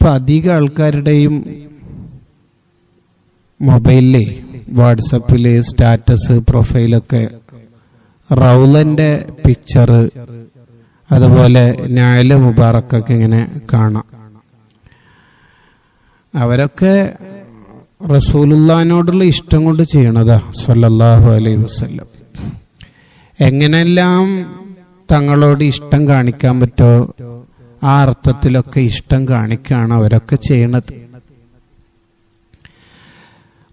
ഇപ്പം അധികം ആൾക്കാരുടെയും മൊബൈലിലെ വാട്സപ്പിൽ സ്റ്റാറ്റസ് പ്രൊഫൈലൊക്കെ റൗലൻ്റെ പിക്ചർ, അതുപോലെ നാല് മുബാറക്കൊക്കെ ഇങ്ങനെ കാണാം. അവരൊക്കെ റസൂലുള്ളാഹിനോടുള്ള ഇഷ്ടം കൊണ്ട് ചെയ്യണതാ സ്വല്ലല്ലാഹു അലൈഹി വസല്ലം. എങ്ങനെല്ലാം തങ്ങളോട് ഇഷ്ടം കാണിക്കാൻ പറ്റുമോ ആ അർത്ഥത്തിലൊക്കെ ഇഷ്ടം കാണിക്കുകയാണ് അവരൊക്കെ ചെയ്യണത്.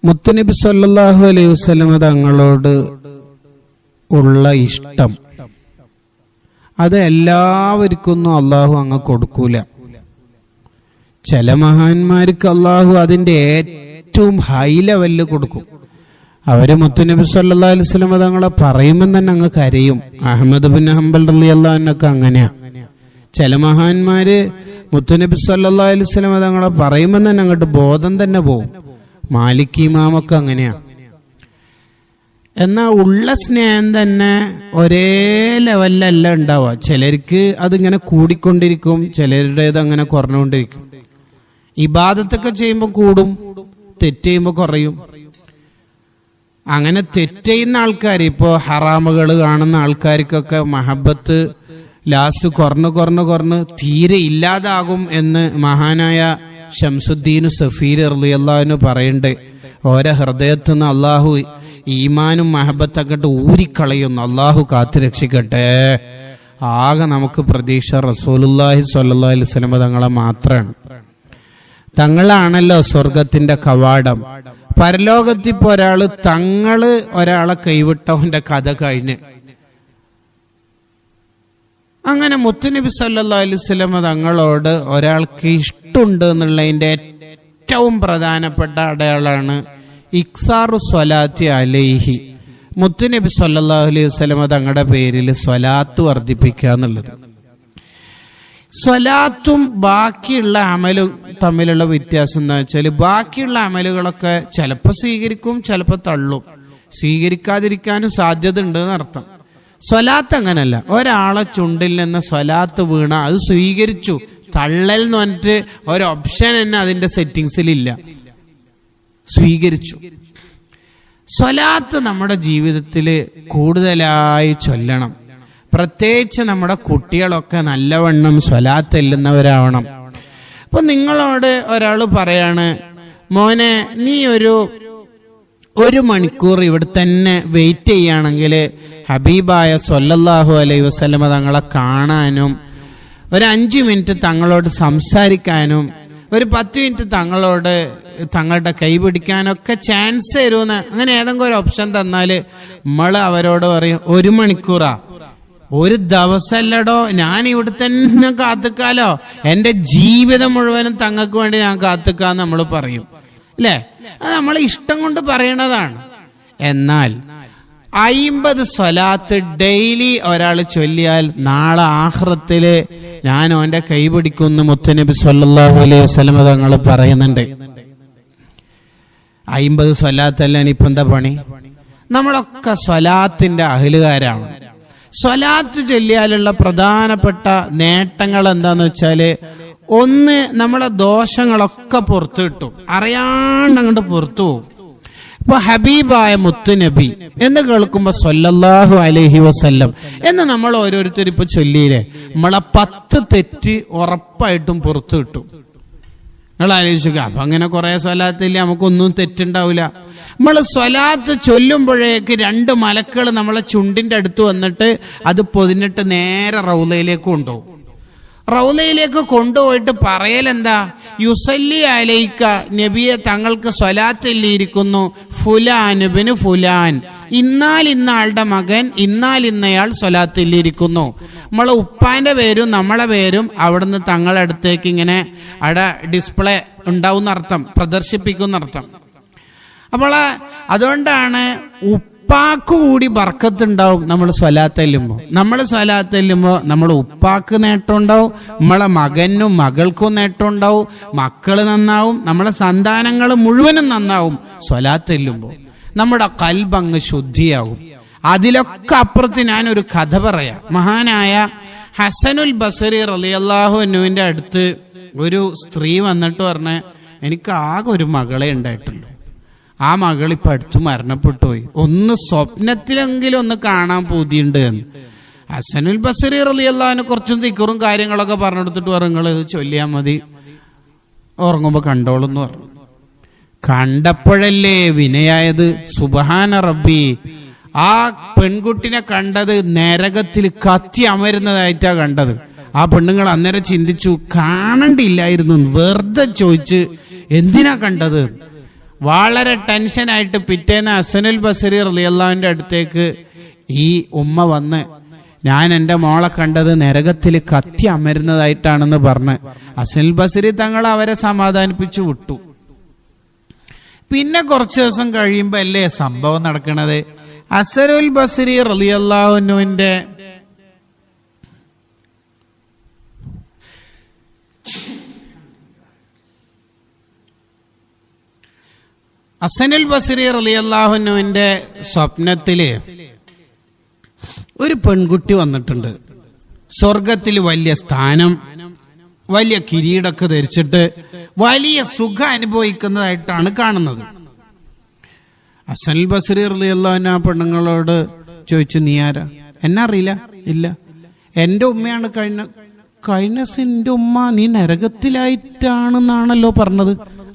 മുത്തുനബി സ്വല്ലല്ലാഹു അലൈഹി വസല്ലം തങ്ങളോട് ഉള്ള ഇഷ്ടം അത് എല്ലാവർക്കൊന്നും അള്ളാഹു അങ്ങ് കൊടുക്കൂല. ചില മഹാന്മാർക്ക് അള്ളാഹു അതിന്റെ ഏറ്റവും ഹൈ ലെവലിൽ കൊടുക്കും. അവര് മുത്തുനബി സല്ലല്ലാഹു അലൈഹി വസല്ലം തങ്ങളെ പറയുമ്പോൾ തന്നെ അങ്ങ് കരയും. അഹ്മദ് ബിൻ ഹംബൽ റളിയല്ലാഹു അൻഹു അങ്ങനെയാ. ചില മഹാന്മാര് മുത്തുനബി സല്ലല്ലാഹു അലൈഹി വസല്ലം തങ്ങളെ പറയുമ്പോൾ തന്നെ അങ്ങോട്ട് ബോധം തന്നെ പോകും. മാലിക് ഇമാമൊക്കെ അങ്ങനെയാ. എന്നാൽ ഉള്ള സ്നേഹം തന്നെ ഒരേ ലെവലിലല്ല ഉണ്ടാവുക. ചിലർക്ക് അതിങ്ങനെ കൂടിക്കൊണ്ടിരിക്കും, ചിലരുടേത് അങ്ങനെ കുറഞ്ഞുകൊണ്ടിരിക്കും. ഇബാദത്തൊക്കെ ചെയ്യുമ്പോൾ കൂടും, തെറ്റ് ചെയ്യുമ്പോൾ കുറയും. അങ്ങനെ തെറ്റ് ചെയ്യുന്ന ആൾക്കാർ, ഇപ്പോൾ ഹറാമുകൾ കാണുന്ന ആൾക്കാർക്കൊക്കെ മഹബത്ത് ലാസ്റ്റ് കുറഞ്ഞ് തീരെ ഇല്ലാതാകും എന്ന് മഹാനായ ശംസുദ്ദീൻ സഫീർ റളിയല്ലാഹു അൻഹു പറയുന്നുണ്ട്. ഓരോ ഹൃദയത്തിൽ നിന്ന് അള്ളാഹു ഈമാനും മഹബത്തൊക്കെ ഊരിക്കളയുന്നു. അള്ളാഹു കാത്തുരക്ഷിക്കട്ടെ. ആകെ നമുക്ക് പ്രതീക്ഷ റസൂലുള്ളാഹി സ്വല്ലല്ലാഹു അലൈഹി വസല്ലം തങ്ങളെ മാത്രമാണ്. തങ്ങളാണല്ലോ സ്വർഗത്തിന്റെ കവാടം. പരലോകത്തിപ്പോ ഒരാളെ കൈവിട്ടവന്റെ കഥ കഴിഞ്ഞ്. അങ്ങനെ മുത്തുനബി സല്ലല്ലാഹു അലൈഹി വസല്ലം തങ്ങളോട് ഒരാൾക്ക് ഇഷ്ടമുണ്ട് എന്നുള്ളതിന്റെ ഏറ്റവും പ്രധാനപ്പെട്ട അടയാളാണ് ഇക്സാറു സ്വലാത്തി അലൈഹി. മുത്തുനബി സല്ലല്ലാഹു അലൈഹി വസല്ലം തങ്ങളുടെ പേരിൽ സ്വലാത്ത് വർദ്ധിപ്പിക്കുക എന്നുള്ളത്. സ്വലാത്തും ബാക്കിയുള്ള അമലും തമ്മിലുള്ള വ്യത്യാസം എന്താ വെച്ചാൽ, ബാക്കിയുള്ള അമലുകളൊക്കെ ചിലപ്പോൾ സ്വീകരിക്കും, ചിലപ്പോൾ തള്ളും. സ്വീകരിക്കാതിരിക്കാനും സാധ്യത ഉണ്ട് എന്നർത്ഥം. സ്വലാത്ത് അങ്ങനല്ല. ഒരാളെ ചുണ്ടിൽ നിന്ന് സ്വലാത്ത് വീണ അത് സ്വീകരിച്ചു. തള്ളൽ എന്ന് പറഞ്ഞിട്ട് ഒരു ഓപ്ഷൻ തന്നെ അതിന്റെ സെറ്റിങ്സിലില്ല. സ്വീകരിച്ചു. സ്വലാത്ത് നമ്മുടെ ജീവിതത്തിൽ കൂടുതലായി ചൊല്ലണം. പ്രത്യേകിച്ച് നമ്മുടെ കുട്ടികളൊക്കെ നല്ലവണ്ണം സ്വലാത്ത് ചെല്ലുന്നവരാവണം. അപ്പൊ നിങ്ങളോട് ഒരാൾ പറയാണ്, മോനെ നീ ഒരു മണിക്കൂർ ഇവിടെ തന്നെ വെയിറ്റ് ചെയ്യുകയാണെങ്കിൽ ഹബീബായ സ്വല്ലല്ലാഹു അലൈഹി വസല്ലം തങ്ങളെ കാണാനും, ഒരു 5 മിനിറ്റ് തങ്ങളോട് സംസാരിക്കാനും, ഒരു 10 മിനിറ്റ് തങ്ങളുടെ കൈ പിടിക്കാനൊക്കെ ചാൻസ് തരുമെന്ന് അങ്ങനെ ഏതെങ്കിലും ഒരു ഓപ്ഷൻ തന്നാല് നമ്മൾ അവരോട് പറയും, 1 മണിക്കൂറാ, ഒരു ദിവസമല്ലടോ, ഞാൻ ഇവിടെ തന്നെ കാത്തുക്കാലോ, എന്റെ ജീവിതം മുഴുവനും തങ്ങൾക്ക് വേണ്ടി ഞാൻ കാത്തുക്കാന്ന് നമ്മൾ പറയും അല്ലേ? അത് നമ്മളെ ഇഷ്ടം കൊണ്ട് പറയണതാണ്. എന്നാൽ 50 സ്വലാത്ത് ഡെയിലി ഒരാൾ ചൊല്ലിയാൽ നാളെ ആഖിറത്തില് ഞാൻ അവന്റെ കൈ പിടിക്കുമെന്ന് മുത്തുനബി സ്വല്ലല്ലാഹു അലൈഹി വസല്ലം തങ്ങൾ പറയുന്നുണ്ട്. 50 സ്വലാത്തല്ലാണ് ഇപ്പൊ എന്താ പണി? നമ്മളൊക്കെ സ്വലാത്തിന്റെ അഹ്ലുകാരാണ്. സ്വലാത്ത് ചൊല്ലിയാലുള്ള പ്രധാനപ്പെട്ട നേട്ടങ്ങൾ എന്താന്ന് വെച്ചാല്, ഒന്ന്, നമ്മളെ ദോഷങ്ങളൊക്കെ പുറത്തു കിട്ടും, അറിയാണ്ട് അങ്ങോട്ട് പുറത്തു പോകും. ഇപ്പൊ ഹബീബായ മുത്തുനബി എന്ന് കേൾക്കുമ്പോ സ്വല്ലല്ലാഹു അലൈഹി വസല്ലം എന്ന് നമ്മൾ ഓരോരുത്തരും ഇപ്പൊ ചൊല്ലിയില്ലേ, നമ്മളെ 10 തെറ്റ് ഉറപ്പായിട്ടും പുറത്തു കിട്ടും. നിങ്ങൾ ആലോചിക്കുക. അപ്പൊ അങ്ങനെ കുറെ സ്വലാത്തില്ല, നമുക്കൊന്നും തെറ്റുണ്ടാവില്ല. നമ്മൾ സ്വലാത്ത് ചൊല്ലുമ്പോഴേക്ക് 2 മലക്കുകൾ നമ്മളെ ചുണ്ടിന്റെ അടുത്ത് വന്നിട്ട് അത് പൊതിഞ്ഞിട്ട് നേരെ റൗളയിലേക്ക് കൊണ്ടുപോകും. റൗളയിലേക്ക് കൊണ്ടുപോയിട്ട് പറയലെന്താ, യുസല്ലി അലൈക, നബിയെ തങ്ങൾക്ക് സ്വലാത്തില്ലിരിക്കുന്നു, ഫുലാനുബിന് ഫുലാൻ, ഇന്നാലിന്നാളുടെ മകൻ ഇന്നാലിന്നയാൾ സ്വലാത്തില്ലിരിക്കുന്നു. നമ്മളെ ഉപ്പാന്റെ പേരും നമ്മളെ പേരും അവിടുന്ന് തങ്ങളുടെ അടുത്തേക്ക് ഇങ്ങനെ അവിടെ ഡിസ്പ്ലേ ഉണ്ടാവും എന്നർത്ഥം, പ്രദർശിപ്പിക്കുന്നർത്ഥം. അപ്പോൾ അതുകൊണ്ടാണ് ഉപ്പാക്ക് കൂടി ബർക്കത്തുണ്ടാവും നമ്മൾ സ്വലാത്ത് ചെല്ലുമ്പോൾ. നമ്മൾ സ്വലാത്ത് ചെല്ലുമ്പോൾ നമ്മളെ ഉപ്പാക്ക് നേട്ടം ഉണ്ടാവും, നമ്മളെ മകനും മകൾക്കും നേട്ടം ഉണ്ടാവും, മക്കള് നന്നാവും, നമ്മളെ സന്താനങ്ങൾ മുഴുവനും നന്നാവും. സ്വലാത്ത് ചെല്ലുമ്പോൾ നമ്മുടെ ഖൽബ് അങ്ങ് ശുദ്ധിയാവും. അതിലൊക്കെ അപ്പുറത്ത് ഞാനൊരു കഥ പറയാം. മഹാനായ ഹസനുൽ ബസരി റളിയല്ലാഹു അൻഹുവിന്റെ അടുത്ത് ഒരു സ്ത്രീ വന്നിട്ട് പറഞ്ഞ എനിക്ക് ആകെ ഒരു മകളെ ഉണ്ടായിട്ടുള്ളൂ, ആ മകൾ ഇപ്പൊ അടുത്ത് മരണപ്പെട്ടു പോയി, ഒന്ന് സ്വപ്നത്തിലെങ്കിലും ഒന്ന് കാണാൻ പൂതിയുണ്ട് എന്ന്. ഹസനുൽ ബസ്രി റളിയല്ലാഹു അൻഹു കുറച്ചും ദിക്റും കാര്യങ്ങളൊക്കെ പറഞ്ഞെടുത്തിട്ട് പറഞ്ഞു ഇത് ചൊല്ലിയാൽ മതി, ഉറങ്ങുമ്പോ കണ്ടോളൂന്ന് പറഞ്ഞു. കണ്ടപ്പോഴല്ലേ വിനയായത്. സുബ്ഹാന റബ്ബി, ആ പെൺകുട്ടിനെ കണ്ടത് നരകത്തിൽ കത്തി അമരുന്നതായിട്ടാ കണ്ടത്. ആ പെണ്ണുങ്ങൾ അന്നേരം ചിന്തിച്ചു കാണണ്ടില്ലായിരുന്നു, വെറുതെ ചോദിച്ച് എന്തിനാ കണ്ടത്. വളരെ ടെൻഷനായിട്ട് പിറ്റേന്ന് ഹസനുൽ ബസ്രി റളിയല്ലാഹുവിന്റെ അടുത്തേക്ക് ഈ ഉമ്മ വന്ന് ഞാൻ എൻ്റെ മോളെ കണ്ടത് നരകത്തിൽ കത്തി അമരുന്നതായിട്ടാണെന്ന് പറഞ്ഞ് ഹസനുൽ ബസ്രി തങ്ങൾ അവരെ സമാധാനിപ്പിച്ചു വിട്ടു. പിന്നെ കുറച്ചു ദിവസം കഴിയുമ്പോ അല്ലേ സംഭവം നടക്കണത്. ഹസനുൽ ബസ്രി റളിയല്ലാഹു അൻഹുവിന്റെ ഹസനുൽ ബസ്രി റളിയല്ലാഹു അൻഹുവിന്റെ സ്വപ്നത്തില് ഒരു പെൺകുട്ടി വന്നിട്ടുണ്ട്. സ്വർഗത്തിൽ വലിയ സ്ഥാനം, വലിയ കിരീടമൊക്കെ ധരിച്ചിട്ട് വലിയ സുഖം അനുഭവിക്കുന്നതായിട്ടാണ് കാണുന്നത്. ഹസനുൽ ബസ്രി റളിയല്ലാഹു അൻഹു ആ പെണ്ണുങ്ങളോട് ചോദിച്ചു, നീ ആരാ? എന്നെ അറിയില്ല. ഇല്ല, എന്റെ ഉമ്മയാണ് കഴിഞ്ഞ എന്റെ ഉമ്മ. നീ നരകത്തിലായിട്ടാണെന്നാണല്ലോ പറഞ്ഞത്.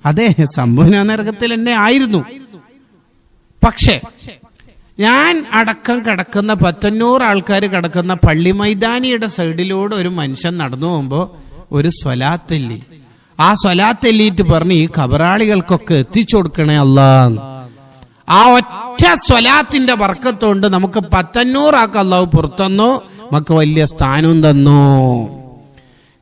അതെ, സംഭവം ഞാൻ നരകത്തിൽ എന്നെ ആയിരുന്നു. പക്ഷേ ഞാൻ അടക്കം കിടക്കുന്ന 100 ആൾക്കാർ കിടക്കുന്ന പള്ളി മൈതാനിയുടെ സൈഡിലൂടെ ഒരു മനുഷ്യൻ നടന്നു പോകുമ്പോ ഒരു സ്വലാത്തെല്ലി, ആ സ്വലാത്തെല്ലിയിട്ട് പറഞ്ഞ് ഈ ഖബറാളികൾക്കൊക്കെ എത്തിച്ചു കൊടുക്കണേ അല്ലാഹ്. ആ ഒറ്റ സ്വലാത്തിന്റെ ബർക്കത്തുകൊണ്ട് നമുക്ക് 100 ആൾക്ക് അല്ലാഹു പുറത്തന്നു, നമുക്ക് വലിയ സ്ഥാനവും തന്നു.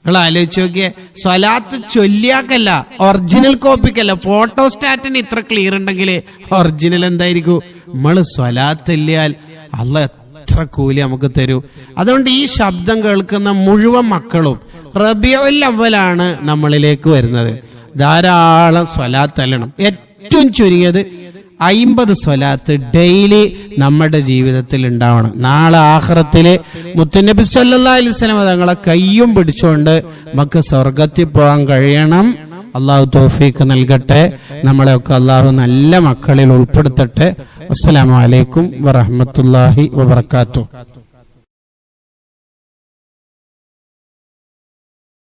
നിങ്ങൾ ആലോചിച്ച് നോക്കിയേ, സ്വലാത്ത് ചൊല്ലിയാക്കല്ല, ഒറിജിനൽ കോപ്പിക്കല്ല. ഫോട്ടോസ്റ്റാറ്റിന് ഇത്ര ക്ലിയർ ഉണ്ടെങ്കിൽ ഒറിജിനൽ എന്തായിരിക്കും? നമ്മള് സ്വലാത്ത് ചൊല്ലിയാൽ അല്ലാഹ് എത്ര കൂലി നമുക്ക് തരൂ. അതുകൊണ്ട് ഈ ശബ്ദം കേൾക്കുന്ന മുഴുവൻ മക്കളും റബീഉൽ അവ്വലാണ് നമ്മളിലേക്ക് വരുന്നത്. ധാരാളം സ്വലാത്ത് ചൊല്ലണം. ഏറ്റവും ചുരുങ്ങിയത് 50 സ്വലാത്ത് ഡെയിലി നമ്മുടെ ജീവിതത്തിൽ ഉണ്ടാവണം. നാളെ ആഖിറത്തില് മുത്തുനബി സല്ലല്ലാഹു അലൈഹി വസല്ലം തങ്ങളെ കയ്യും പിടിച്ചുകൊണ്ട് നമുക്ക് സ്വർഗത്തിൽ പോകാൻ കഴിയണം. അള്ളാഹു തൗഫീഖ് നൽകട്ടെ. നമ്മളെയൊക്കെ അള്ളാഹു നല്ല മക്കളിൽ ഉൾപ്പെടുത്തട്ടെ. അസ്സലാമു അലൈക്കും വറഹ്മത്തുള്ളാഹി വബറകാതുഹു.